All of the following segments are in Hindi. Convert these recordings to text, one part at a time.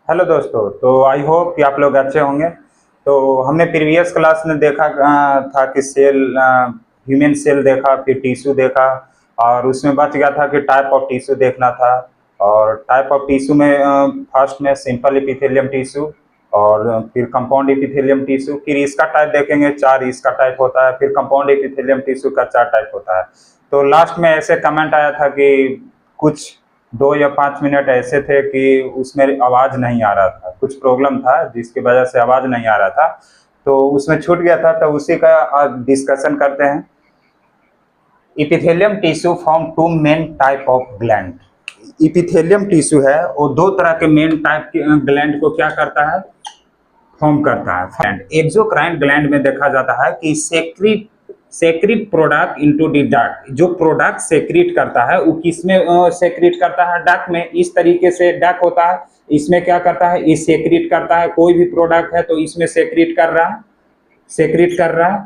हेलो दोस्तों। तो आई होप कि आप लोग अच्छे होंगे। तो हमने प्रीवियस क्लास में देखा था कि सेल, ह्यूमन सेल देखा, फिर टिश्यू देखा, और उसमें बच गया था कि टाइप ऑफ टिश्यू देखना था। और टाइप ऑफ टिश्यू में फर्स्ट में सिंपल एपिथेलियम टिश्यू, और फिर कंपाउंड एपिथेलियम टिश्यू, फिर इसका टाइप देखेंगे, चार इसका टाइप होता है, फिर कंपाउंड एपिथेलियम टिश्यू का चार टाइप होता है। तो लास्ट में ऐसे कमेंट आया था कि कुछ 2 या 5 मिनट ऐसे थे कि उसमें आवाज़ नहीं आ रहा था, कुछ प्रॉब्लम था जिसकी वजह से आवाज़ नहीं आ रहा था, तो उसमें छूट गया था। तो उसी का आज डिस्कशन करते हैं। Epithelium tissue form two main type of gland. Epithelium tissue है वो दो तरह के मेन टाइप के ग्लैंड को क्या करता है, फॉर्म करता है। एक्सोक्राइन ग्लैंड में देखा जाता है कि secrete product into the duct. जो प्रोडक्ट सेक्रीट करता है वो किस में सेक्रीट करता है, डक्ट में। इस तरीके से डक्ट होता है, इसमें क्या करता है, ये सेक्रीट करता है। कोई भी प्रोडक्ट है तो इसमें सेक्रीट कर रहा है, सेक्रीट कर रहा है।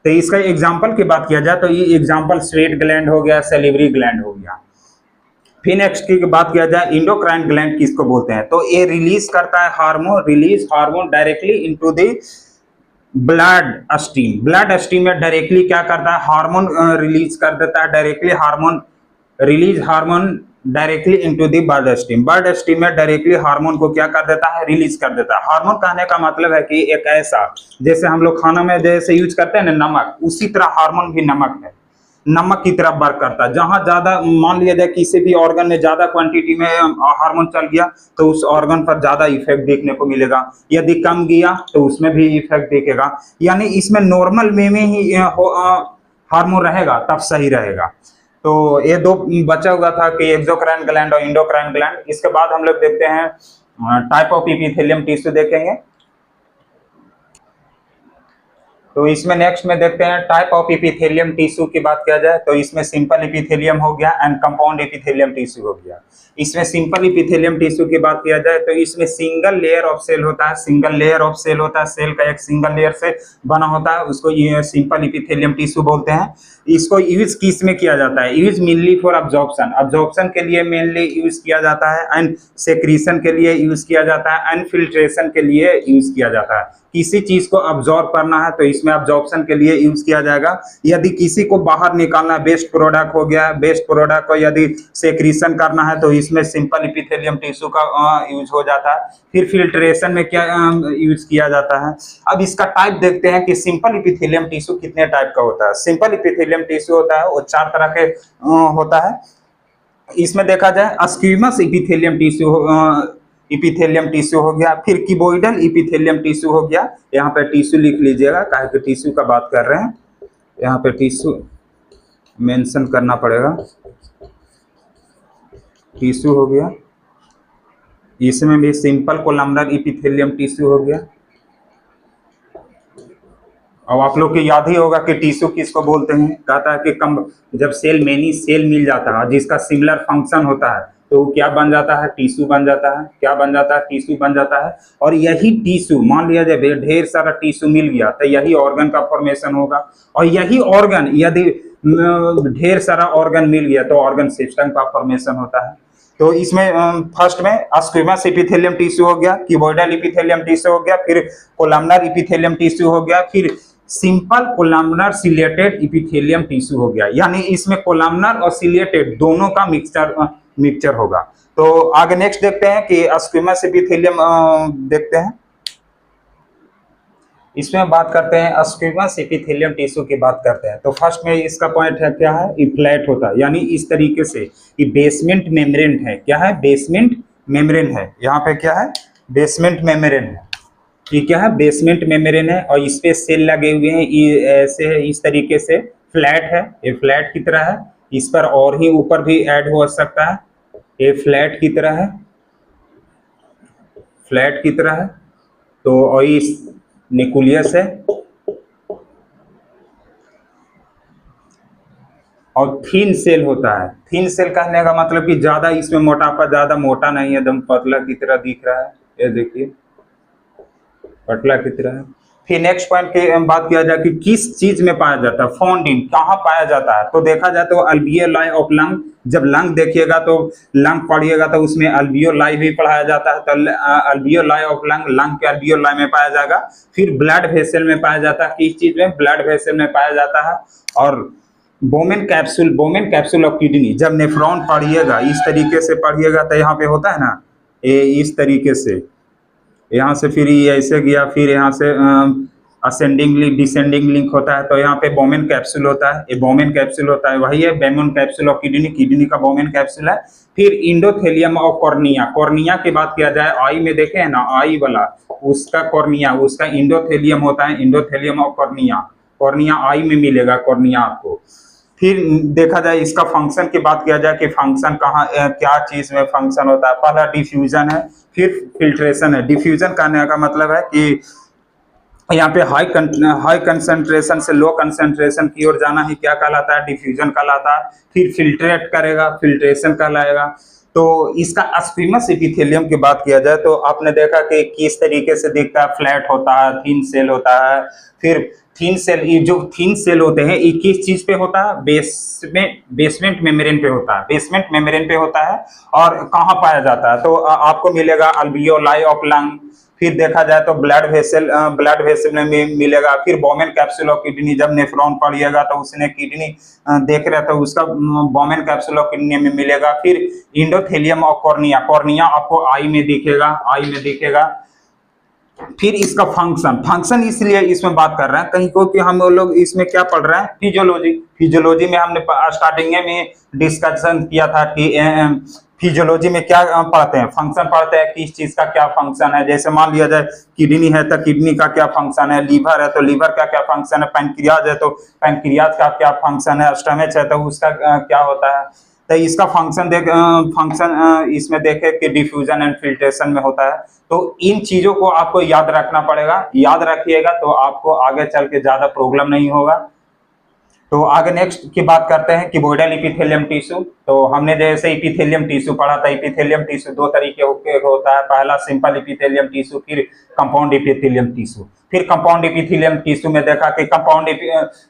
तो इसका एग्जांपल की बात किया जाए तो ये एग्जांपल स्वेट ग्लैंड हो गया, सैलिवरी ग्लैंड हो गया। फिर नेक्स्ट की बात किया जाए, इंडोक्राइन ग्लैंड किसको बोलते हैं, तो ये रिलीज करता है hormone, release hormone directly into the blood stream. Blood stream में डायरेक्टली क्या करता है, हार्मोन रिलीज कर देता है, directly hormone release hormone directly into the blood stream. Blood stream में डायरेक्टली हार्मोन को क्या कर देता है, रिलीज कर देता है। हार्मोन कहने का मतलब है कि एक ऐसा, जैसे हम लोग खाना में जैसे यूज करते हैं ना नमक, उसी तरह हार्मोन भी नमक है, नमक की तरफ वर्क करता है। जहां ज्यादा मान लिया जाए किसी भी ऑर्गन में ज्यादा क्वांटिटी में हार्मोन चल गया तो उस ऑर्गन पर ज्यादा इफेक्ट देखने को मिलेगा, यदि कम गया तो उसमें भी इफेक्ट दिखेगा। यानी इसमें नॉर्मल में ही हार्मोन रहेगा तब सही रहेगा। तो ये दो बचा हुआ था कि एक्सोक्राइन ग्लैंड और इंडोक्राइन ग्लैंड। इसके बाद हम लोग देखते हैं टाइप ऑफ एपिथेलियम टिश्यू देखेंगे। तो इसमें नेक्स्ट में देखते हैं टाइप ऑफ एपिथेलियम टिश्यू की बात किया जाए तो इसमें सिंपल एपिथेलियम हो गया एंड कंपाउंड एपिथेलियम टिश्यू हो गया। इसमें सिंपल एपिथेलियम टिश्यू की बात किया जाए तो इसमें सिंगल लेयर ऑफ सेल होता है, सिंगल लेयर ऑफ सेल होता है, सेल का एक सिंगल लेयर से बना होता है, उसको ये सिंपल एपिथेलियम टिश्यू बोलते हैं। इसको यूज किस में किया जाता है, use mainly for absorption, absorption के लिए मेनली यूज किया जाता है, एंड सेक्रीशन के लिए यूज किया जाता है, एंड फिल्ट्रेशन के लिए यूज किया जाता है। किसी चीज को अब्जॉर्ब करना है तो इसमें अब्जॉर्प्शन के लिए यूज किया जाएगा। यदि किसी को बाहर निकालना, वेस्ट प्रोडक्ट हो गया, वेस्ट प्रोडक्ट को यदि सेक्रीशन करना है तो इसमें सिंपल एपिथेलियम टिश्यू का यूज हो जाता है। फिर फिल्ट्रेशन में क्या यूज किया जाता है। अब इसका टाइप देखते हैं कि सिंपल एपिथेलियम टिश्यू कितने टाइप का होता है। सिंपल एपिथेलियम टिश्यू होता है वो चार तरह के होता है। इसमें देखा जाए स्क्वीमस इपिथेलियम टिश्यू हो गया, फिर क्यूबोइडल इपिथेलियम टिश्यू हो गया। यहाँ पे टिश्यू लिख लीजिएगा, काहे कि टिश्यू का बात कर रहे हैं, यहाँ पे टिश्यू मेंशन करना पड़ेगा। टिश्यू हो गया, इसमें भी सिंपल कोलमनर इपिथेलियम टिश्यू हो गया। अब आप लोग को याद ही होगा कि टिश्यू किसको बोलते हैं, कहता है कि कम जब सेल मेनी सेल मिल जाता है जिसका सिमिलर फंक्शन होता है तो क्या बन जाता है, टिश्यू बन जाता है। क्या बन जाता है, टिश्यू बन जाता है। और यही टिश्यू, मान लिया जाए ढेर सारा टिश्यू मिल गया तो यही ऑर्गन का फॉर्मेशन होगा, और यही ऑर्गन यदि ढेर सारा ऑर्गन मिल गया तो ऑर्गन सिस्टम का फॉर्मेशन होता है। तो इसमें फर्स्ट में स्क्वीमस एपिथेलियम टिश्यू हो गया, क्यूबोइडल एपिथेलियम टिश्यू हो गया, फिर कोलमनर एपिथेलियम टिश्यू हो गया, फिर simple columnar ciliated epithelium tissue हो गया। यानी इसमें कोलमनर और सिलेटेड दोनों का मिक्सचर होगा। तो आगे नेक्स्ट देखते हैं कि स्क्वीमस एपिथेलियम देखते हैं। इसमें बात करते हैं स्क्वीमस एपिथेलियम टिश्यू की बात करते हैं। तो फर्स्ट में इसका पॉइंट है क्या है, फ्लैट होता है, यानी इस तरीके से कि बेसमेंट मेम्ब्रेन है। क्या है, बेसमेंट मेम्ब्रेन है। यहाँ पे क्या है, बेसमेंट मेम्ब्रेन है। ये क्या है, बेसमेंट मेम्ब्रेन है, और इस पे सेल लगे हुए हैं, ये ऐसे है, इस तरीके से फ्लैट है, ये फ्लैट की तरह है। इस पर और ही ऊपर भी ऐड हो सकता है, ये फ्लैट की तरह है, फ्लैट की तरह है। तो और इस न्यूक्लियस है, और थीन सेल होता है। थीन सेल कहने का मतलब कि ज्यादा इसमें मोटापा, ज्यादा मोटा नहीं है, एकदम पतला की तरह दिख रहा है, ये देखिए पतला की तरह है। फिर नेक्स्ट पॉइंट की बात किया जाए कि किस चीज में पाया जाता है, फाउंड इन, कहाँ पाया जाता है। तो देखा जाए तो अल्वियोलाई ऑफ लंग, जब लंग देखिएगा तो लंग पढ़िएगा तो उसमें अल्वियोलाई भी पढ़ाया जाता है, तो अल्वियोलाई ऑफ लंग, लंग के अल्वियोलाई में पाया जाएगा। फिर ब्लड वेसल में पाया जाता है, किस चीज में, ब्लड वेसल में पाया जाता है। और बोमेन कैप्सूल ऑफ किडनी, जब नेफ्रॉन पढ़िएगा इस तरीके से पढ़िएगा तो यहाँ पे होता है ना, ये इस तरीके से, यहाँ से फिर ये ऐसे गया, फिर यहाँ से असेंडिंग लिंक डिसेंडिंग लिंक होता है, तो यहाँ पे बोमेन कैप्सूल होता है, ये बोमेन कैप्सूल होता है, वही है Bowman capsule of kidney, kidney का बोमेन कैप्सूल है। फिर इंडोथेलियम ऑफ कॉर्निया, कॉर्निया की बात किया जाए, आई में देखे है ना, आई वाला उसका कॉर्निया, उसका इंडोथेलियम होता है, इंडोथेलियम ऑफ कॉर्निया, कॉर्निया आई में मिलेगा कॉर्निया आपको। फिर देखा जाए इसका फंक्शन की बात किया जाए कि फंक्शन कहाँ क्या चीज में फंक्शन होता है, पहला डिफ्यूजन है, फिर फिल्ट्रेशन है। डिफ्यूजन करने का मतलब है कि यहाँ पे हाई कंसंट्रेशन से लो कंसंट्रेशन की ओर जाना ही क्या कहलाता है, डिफ्यूजन कहलाता है। फिर फिल्ट्रेट करेगा, फिल्ट्रेशन कहलाएगा। तो इसका स्क्विमस एपिथेलियम की बात किया जाए तो आपने देखा कि किस तरीके से दिखता है, फ्लैट होता है, थिन सेल होता है। फिर थिन सेल, ये जो थिन सेल होते हैं ये किस चीज पे होता है, बेसमेंट मेम्ब्रेन पे होता है, बेसमेंट मेम्ब्रेन पे होता है। और कहाँ पाया जाता है, तो आपको मिलेगा अल्वियोलाई ऑफ लंग। फिर देखा जाए तो ब्लड वेसल में मिलेगा। फिर बोमेन कैप्सूल ऑफ किडनी, जब नेफ्रॉन पढ़िएगा तो उसने किडनी देख रहा था, उसका बोमेन कैप्सूल ऑफ किडनी में मिलेगा। फिर इंडोथेलियम ऑफ कॉर्निया, कॉर्निया आपको आई में दिखेगा, आई में दिखेगा। फिर इसका फंक्शन इसलिए इसमें बात कर रहे हैं कहीं को कि हम लोग इसमें क्या पढ़ रहे हैं, फिजियोलॉजी में हमने स्टार्टिंग में डिस्कशन किया था कि फिजियोलॉजी में क्या पढ़ते हैं, फंक्शन पढ़ते हैं, किस चीज का क्या फंक्शन है। जैसे मान लिया जाए किडनी है तो किडनी का क्या फंक्शन है, लीवर है तो लीवर का क्या फंक्शन है, पैंक्रियाज है तो पैंक्रियाज का क्या फंक्शन है, स्टमच है तो उसका क्या होता है। तो इसका फंक्शन इसमें देखे कि डिफ्यूजन एंड फिल्ट्रेशन में होता है। तो इन चीजों को आपको याद रखना पड़ेगा, याद रखिएगा तो आपको आगे चल के ज्यादा प्रॉब्लम नहीं होगा। तो आगे नेक्स्ट की बात करते हैं क्यूबॉइडल एपिथेलियम टिश्यू। तो हमने जैसे एपिथेलियम टिश्यू पढ़ा था, एपिथेलियम टिश्यू दो तरीके होता है, पहला सिंपल एपिथेलियम टिश्यू, फिर कंपाउंड एपिथेलियम टिश्यू। फिर कंपाउंड एपिथेलियम टिश्यू में देखा कि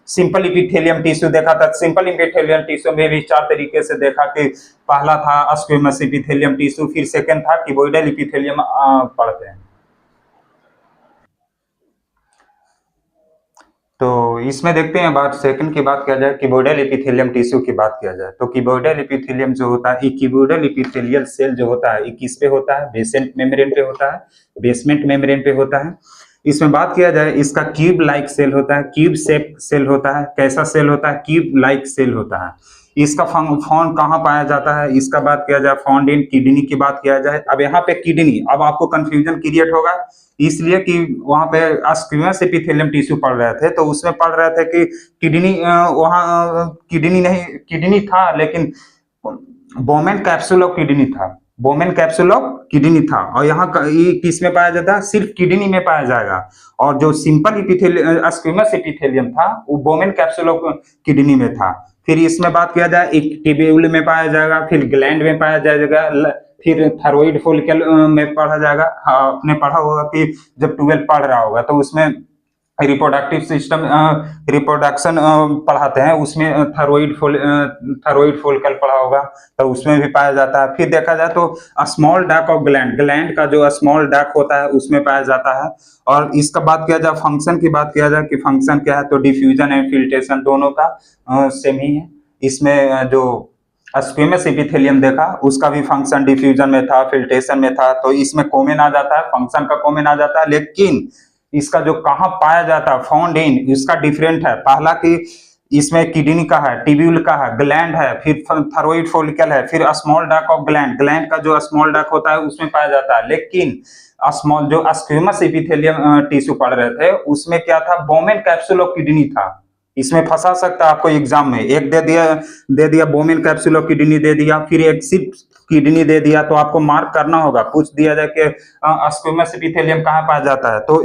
सिंपल एपिथेलियम टिश्यू देखा था। सिंपल एपिथेलियम टिश्यू में भी चार तरीके से देखा कि पहला था स्क्वेमस एपिथेलियम टिश्यू, फिर सेकंड था क्यूबॉइडल एपिथेलियम पढ़ते हैं। तो इसमें देखते हैं बात सेकंड की बात किया जाए, क्यूबॉइडल एपिथेलियम टिश्यू की बात किया जाए तो क्यूबॉइडल एपिथेलियम जो होता है, क्यूबॉइडल एपिथेलियल सेल जो होता है ये किस पे होता है, बेसेंट मेम्ब्रेन पे होता है, बेसमेंट मेम्ब्रेन पे होता है। इसमें बात किया जाए इसका क्यूब लाइक सेल होता है, क्यूब शेप सेल होता है। कैसा सेल होता है, क्यूब लाइक सेल होता है। इसका फाउंड कहाँ पाया जाता है, इसका बात किया जाए फाउंड इन किडनी की बात किया जाए। अब यहाँ पे किडनी, अब आपको कंफ्यूजन क्रिएट होगा इसलिए कि वहां पे स्क्विमस एपिथेलियम टिश्यू पढ़ रहे थे तो उसमें पढ़ रहे थे कि किडनी वहाँ किडनी नहीं, किडनी था लेकिन बोमेन कैप्सूल ऑफ किडनी था, बोमेन कैप्सूल ऑफ किडनी था। और यहाँ ये किस में पाया जाता है, सिर्फ किडनी में पाया जाएगा। और जो सिंपल एपिथेलियम स्क्विमस एपिथेलियम था वो बोमेन कैप्सूल ऑफ किडनी में था। फिर इसमें बात किया जाए एक टिब्यूल में पाया जाएगा, फिर ग्लैंड में पाया जाएगा, फिर थायराइड फॉलिकल में पढ़ा जाएगा। हाँ, आपने पढ़ा होगा कि जब 12 पढ़ रहा होगा तो उसमें रिप्रोडक्टिव सिस्टम रिप्रोडक्शन पढ़ाते हैं, उसमें थायराइड फॉलिकल पढ़ा होगा तो उसमें भी पाया जाता है। फिर देखा जाए तो small duct of gland, gland का जो स्मॉल डक्ट होता है उसमें पाया जाता है। और इसका बात किया जाए फंक्शन की बात किया जाए कि फंक्शन क्या है, तो डिफ्यूजन एंड फिल्ट्रेशन दोनों का सेम ही है। इसमें जो स्क्विमस एपिथेलियम देखा उसका भी फंक्शन डिफ्यूजन में था, फिल्ट्रेशन में था, तो इसमें कॉमन आ जाता है, फंक्शन का कॉमन आ जाता है। लेकिन इसका जो कहाँ पाया जाता है, फाउंड इन, इसका डिफरेंट है। पहला कि इसमें किडनी का है, टिब्यूल का है, ग्लैंड है, फिर थायराइड फॉलिकल है, फिर small duct of gland, gland का जो स्मॉल डक्ट होता है उसमें पाया जाता है। लेकिन स्मॉल जो स्क्विमस एपिथेलियम टिश्यू पढ़ रहे थे उसमें क्या था, बोमेन कैप्सूल ऑफ किडनी था। इसमें फंसा सकता है आपको एग्जाम में, एक दे दिया बोमेन कैप्सूल ऑफ किडनी दे दिया, फिर एक सिर्फ किडनी दे दिया, तो आपको मार्क करना होगा, पूछ दिया जाए कि स्क्विमस एपिथेलियम कहाँ पाया जाता है, तो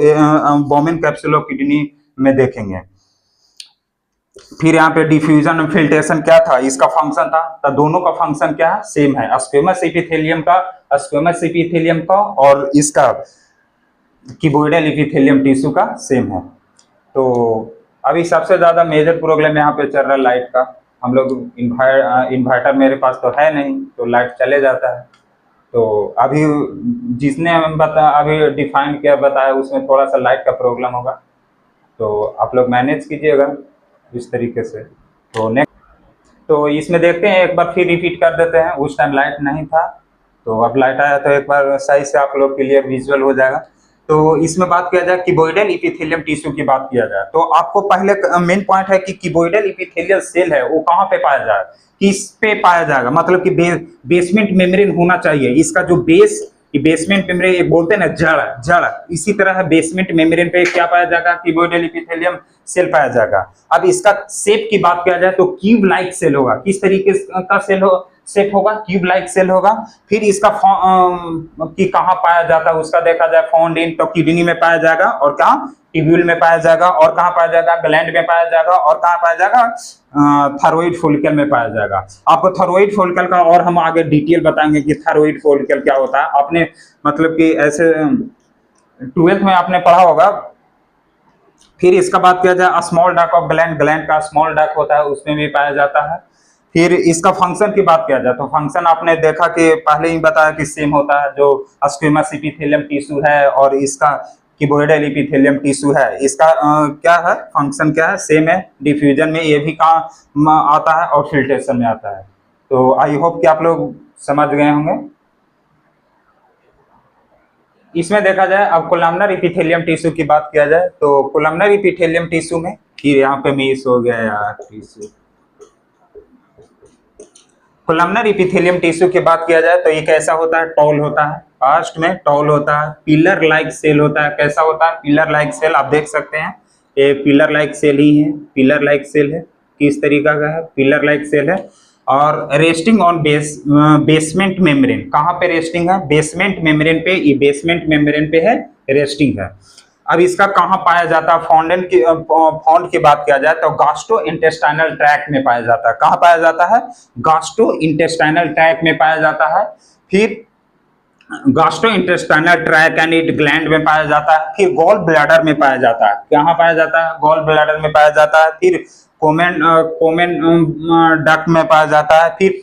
बोमेन कैप्सूल ऑफ किडनी में देखेंगे। फिर यहाँ पे डिफ्यूजन और फिल्ट्रेशन क्या था, इसका फंक्शन था, तो दोनों का फंक्शन क्या है, सेम है। स्क्विमस एपिथेलियम का और इसका क्यूबॉइडल एपिथेलियम टिश्यू का सेम है। तो अभी सबसे ज्यादा मेजर प्रॉब्लम यहाँ पे चल रहा है लाइट का। हम लोग इन्वर्टर मेरे पास तो है नहीं, तो लाइट चले जाता है। तो अभी जिसने अभी डिफाइन किया बताया उसमें थोड़ा सा लाइट का प्रॉब्लम होगा, तो आप लोग मैनेज कीजिएगा इस तरीके से। तो नेक्स्ट, तो इसमें देखते हैं, एक बार फिर रिपीट कर देते हैं। उस टाइम लाइट नहीं था, तो अब लाइट आया तो एक बार सही से आप लोग क्लियर विजुअल हो जाएगा। तो इसमें बात किया जाए कीबोइडल इपिथेलियम टिश्यू की बात किया जाए, तो आपको पहले मेन पॉइंट है कि कीबोइडल इपिथेलियल सेल है वो कहाँ पे पाया जाएगा, किस पे पाया जाएगा, मतलब कि बेसमेंट मेम्ब्रेन होना चाहिए। इसका जो बेसमेंट मेम्ब्रेन, एक बोलते हैं ना जड़, इसी तरह है बेसमेंट मेम्ब्रेन पे क्या पाया जाएगा, कीबोइडल इपिथेलियम सेल पाया जाएगा। अब इसका शेप की बात किया जाए तो क्यूब लाइक सेल होगा। किस तरीके का सेल होगा, क्यूब लाइक सेल होगा। फिर इसका कि कहाँ पाया जाता है उसका देखा जाए, फाउंड इन तो किडनी में पाया जाएगा, और कहाँ ट्यूब्यूल में पाया जाएगा, और कहाँ पाया जाएगा, ग्लैंड में पाया जाएगा, और कहाँ पाया जाएगा, थायराइड फॉलिकल में पाया जाएगा। आपको थायराइड फॉलिकल का और हम आगे डिटेल बताएंगे कि थायराइड फॉलिकल क्या होता है। आपने मतलब कि ऐसे 12th में आपने पढ़ा होगा। फिर इसका बात किया जाए स्मॉल डक ऑफ ग्लैंड का स्मॉल डक होता है, उसमें भी पाया जाता है। फिर इसका फंक्शन की बात किया जाए तो फंक्शन आपने देखा कि पहले ही बताया कि सेम होता है, जो स्क्विमस एपिथेलियम टिश्यू है और इसका कीबोइडल एपिथेलियम टिश्यू है, इसका क्या है, फंक्शन क्या है, सेम है। डिफ्यूजन में ये भी काम आता है और फिल्ट्रेशन में आता है। तो आई होप कि आप लोग समझ गए होंगे। इसमें देखा जाए अब कोलमनर एपिथेलियम टिश्यू की बात किया जाए तो कोलमनर एपिथेलियम टिश्यू में, फिर यहाँ पे मिस हो गया यार टिश्यू, कोलमनर एपिथेलियम टिश्यू की बात किया जाए तो ये कैसा होता है, टॉल होता है, फास्ट में टॉल होता है, पिलर लाइक सेल होता है। कैसा होता है, पिलर लाइक सेल। आप देख सकते हैं ये पिलर लाइक सेल ही है, पिलर लाइक सेल है। किस तरीका का है, पिलर लाइक सेल है। और रेस्टिंग ऑन बेसमेंट मेम्ब्रेन, कहाँ पे रेस्टिंग है, बेसमेंट मेम्ब्रेन पे, ये बेसमेंट मेम्ब्रेन पे है, रेस्टिंग है। अब इसका कहाँ पाया जाता है, फाउंड की बात किया जाए तो गास्ट्रो इंटेस्टाइनल ट्रैक्ट में पाया जाता है। कहाँ पाया जाता है, गास्ट्रो इंटेस्टाइनल ट्रैक्ट में पाया जाता है। फिर gastrointestinal tract and it gland में पाया जाता है। फिर गॉल ब्लैडर में पाया जाता है। कहाँ पाया जाता है, गॉल ब्लैडर में पाया जाता है। फिर कोमेन डक्ट में पाया जाता है। फिर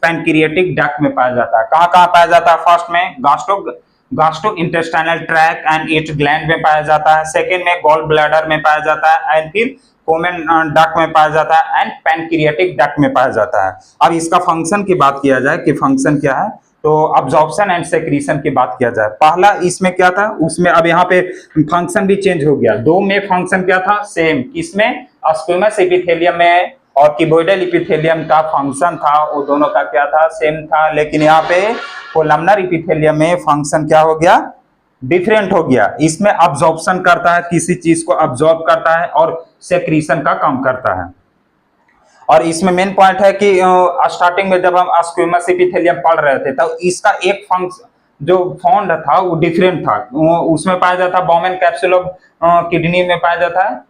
पैनक्रिएटिक डक्ट में पाया जाता है। कहाँ कहाँ पाया जाता है, फर्स्ट में gastrointestinal tract and it gland में पाया जाता है। सेकेंड में गॉल ब्लैडर में पाया जाता है, एंड फिर कोमेन डक्ट में पाया जाता है, एंड पैनक्रिएटिक डक्ट में पाया जाता है। अब इसका फंक्शन की बात किया जाए कि फंक्शन क्या है, तो अब्जॉर्प्शन एंड सेक्रीशन की बात किया जाए। पहला इसमें क्या था, उसमें अब यहाँ पे फंक्शन भी चेंज हो गया। दो में फंक्शन क्या था, सेम। इसमें स्क्विमस एपिथेलियम में और कीबोइडल एपिथेलियम का फंक्शन था, वो दोनों का क्या था, सेम था। लेकिन यहाँ पे कोलमनर एपिथेलियम में फंक्शन क्या हो गया, डिफरेंट हो गया। इसमें अब्जॉर्प्शन करता है, किसी चीज को अब्जॉर्ब करता है, और सेक्रीशन का काम करता है। और इसमें मेन पॉइंट है कि स्टार्टिंग में जब हम स्क्विमस एपिथेलियम पढ़ रहे थे तब इसका एक फंक्शन जो फाउंड था वो डिफरेंट था। उसमें पाया जाता बॉमेन कैप्सूल ऑफ किडनी में पाया जाता है,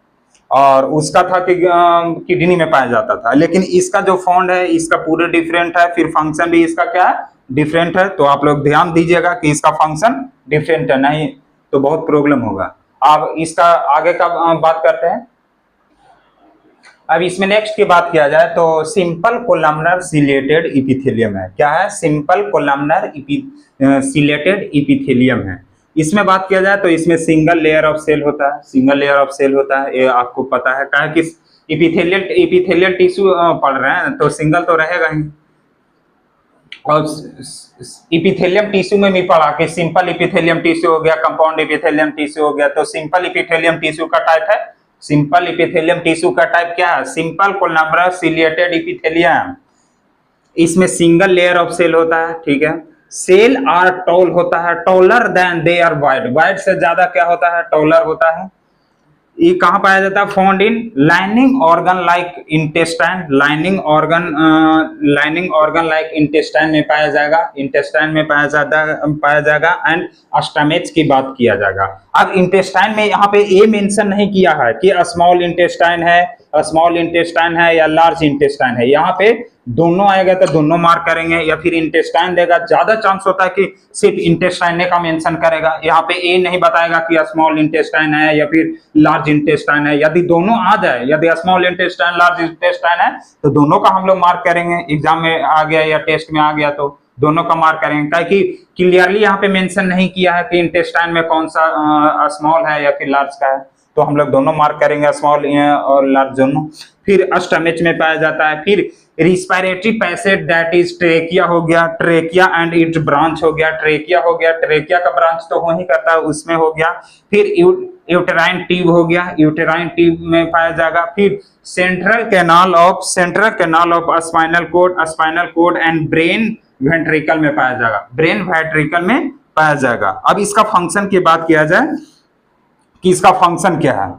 और उसका था कि किडनी में पाया जाता था। लेकिन इसका जो फाउंड है इसका पूरे डिफरेंट है। फिर फंक्शन भी इसका क्या है, डिफरेंट है। तो आप लोग ध्यान दीजिएगा कि इसका फंक्शन डिफरेंट है, नहीं तो बहुत प्रॉब्लम होगा। अब इसका आगे का बात करते हैं। अब इसमें नेक्स्ट की बात किया जाए तो सिंपल कोलमनर सिलेटेड एपिथेलियम है। क्या है, सिंपल कोलमनर सिलेटेड एपिथेलियम है। इसमें बात किया जाए तो इसमें सिंगल लेयर ऑफ सेल होता है, सिंगल लेयर ऑफ सेल होता है, ये आपको पता है। क्या कि एपिथेलियल टिश्यू पढ़ रहे हैं तो सिंगल तो रहेगा ही। और एपिथेलियम टिश्यू में भी पढ़ा कि सिंपल एपिथेलियम टिश्यू हो गया, कंपाउंड एपिथेलियम टिश्यू हो गया। तो सिंपल एपिथेलियम टिश्यू का टाइप है, सिंपल एपिथेलियम टिश्यू का टाइप क्या है, सिंपल कोलमनर सिलेटेड एपिथेलियम। इसमें सिंगल लेयर ऑफ सेल होता है, ठीक है। सेल आर टॉल होता है, taller than they are wide, wide से ज्यादा क्या होता है, टॉलर होता है। ये कहाँ पाया जाता है, found in lining organ like intestine, lining organ like intestine में पाया जाएगा, इंटेस्टाइन में पाया जाएगा एंड स्टमच की बात किया जाएगा। अब इंटेस्टाइन में यहाँ पे ये मेंशन नहीं किया है कि स्मॉल इंटेस्टाइन है या लार्ज इंटेस्टाइन है। यहाँ पे दोनों आएगा तो दोनों मार्क करेंगे, या फिर इंटेस्टाइन देगा, ज्यादा चांस होता है कि सिर्फ इंटेस्टाइन का मेंशन करेगा, यहाँ पे ए नहीं बताएगा कि स्मॉल इंटेस्टाइन है या फिर लार्ज इंटेस्टाइन है। यदि दोनों आ जाए, यदि स्मॉल इंटेस्टाइन लार्ज इंटेस्टाइन है तो दोनों का हम लोग मार्क करेंगे। एग्जाम में आ गया या टेस्ट में आ गया तो दोनों का मार्क करेंगे, ताकि क्लियरली यहाँ पे मेंशन नहीं किया है कि इंटेस्टाइन में कौन सा स्मॉल है या फिर लार्ज का है, तो हम लोग दोनों मार्क करेंगे, स्मॉल और लार्ज दोनों। फिर स्टमच में पाया जाता है। फिर respiratory passage that is trachea हो गया, ट्रेकिया एंड इट्स ब्रांच हो गया, ट्रेकिया हो गया, ट्रेकिया का ब्रांच तो हो ही करता है, उसमें हो गया। फिर यूटेराइन ट्यूब हो गया, यूटेराइन ट्यूब में पाया जाएगा। फिर central canal of spinal cord and brain ventricle में पाया जाएगा, ब्रेन वेंट्रिकल में पाया जाएगा। अब इसका फंक्शन की बात किया जाए कि इसका फंक्शन क्या है,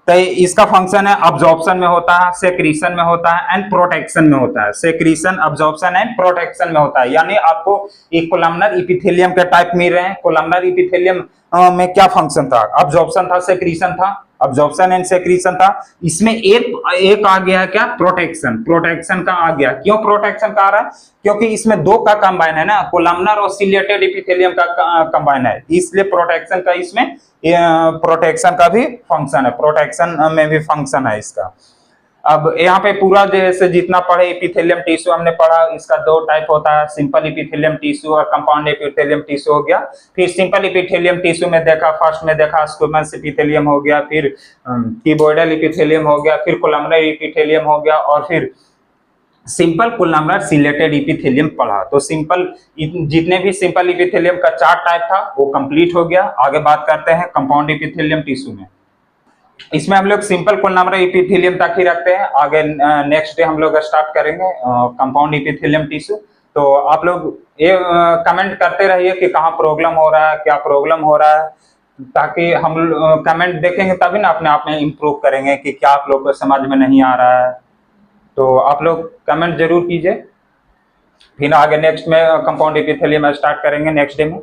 तो इसका फंक्शन है अब्जॉर्प्शन में होता है, सेक्रीशन में होता है एंड प्रोटेक्शन में होता है। सेक्रीशन, अब्जॉर्प्शन एंड प्रोटेक्शन में होता है। यानी आपको एक कोलमनर इपिथेलियम के टाइप मिल रहे हैं। कोलमनर इपिथेलियम में क्या फंक्शन था, अब्जॉर्प्शन था, सेक्रीशन था, अब्जॉर्प्शन एंड सेक्रीशन था। इसमें एक आ गया क्या, प्रोटेक्शन, प्रोटेक्शन का आ गया। क्यों प्रोटेक्शन का आ रहा है, क्योंकि इसमें दो का कंबाइन है ना, कोलमनर और सिलिएटेड इपिथेलियम का कंबाइन है, इसलिए प्रोटेक्शन का इसमें प्रोटेक्शन का भी फंक्शन है, प्रोटेक्शन में भी फंक्शन है इसका। अब यहाँ पे पूरा जैसे जितना पढ़े इपिथेलियम टिश्यू हमने पढ़ा, इसका दो टाइप होता है, सिंपल इपिथेलियम टिश्यू और कंपाउंड इपिथेलियम टिश्यू हो गया। फिर सिंपल इपिथेलियम टिश्यू में देखा, फर्स्ट में देखा स्क्विमस इपिथेलियम हो गया, फिर क्यूबॉइडल इपिथेलियम हो गया, फिर कोलमनर इपिथेलियम हो गया, और फिर सिंपल कोलमनर सिलेटेड इपिथेलियम पढ़ा। तो सिंपल जितने भी सिंपल इपिथेलियम का 4 टाइप था वो कंप्लीट हो गया। आगे बात करते हैं कंपाउंड इपिथेलियम टिश्यू में। इसमें हम लोग सिंपल कोलमनर इपिथेलियम तक ही रखते हैं, आगे नेक्स्ट डे हम लोग स्टार्ट करेंगे कंपाउंड इपिथेलियम टिश्यू। तो आप लोग ये कमेंट करते रहिए कि कहाँ प्रॉब्लम हो रहा है, क्या प्रॉब्लम हो रहा है, ताकि हम कमेंट देखेंगे तभी ना अपने आप में इम्प्रूव करेंगे कि क्या आप लोग को समझ में नहीं आ रहा है। तो आप लोग कमेंट जरूर कीजिए, फिर आगे नेक्स्ट में कंपाउंड इपिथेलियम स्टार्ट करेंगे नेक्स्ट डे में।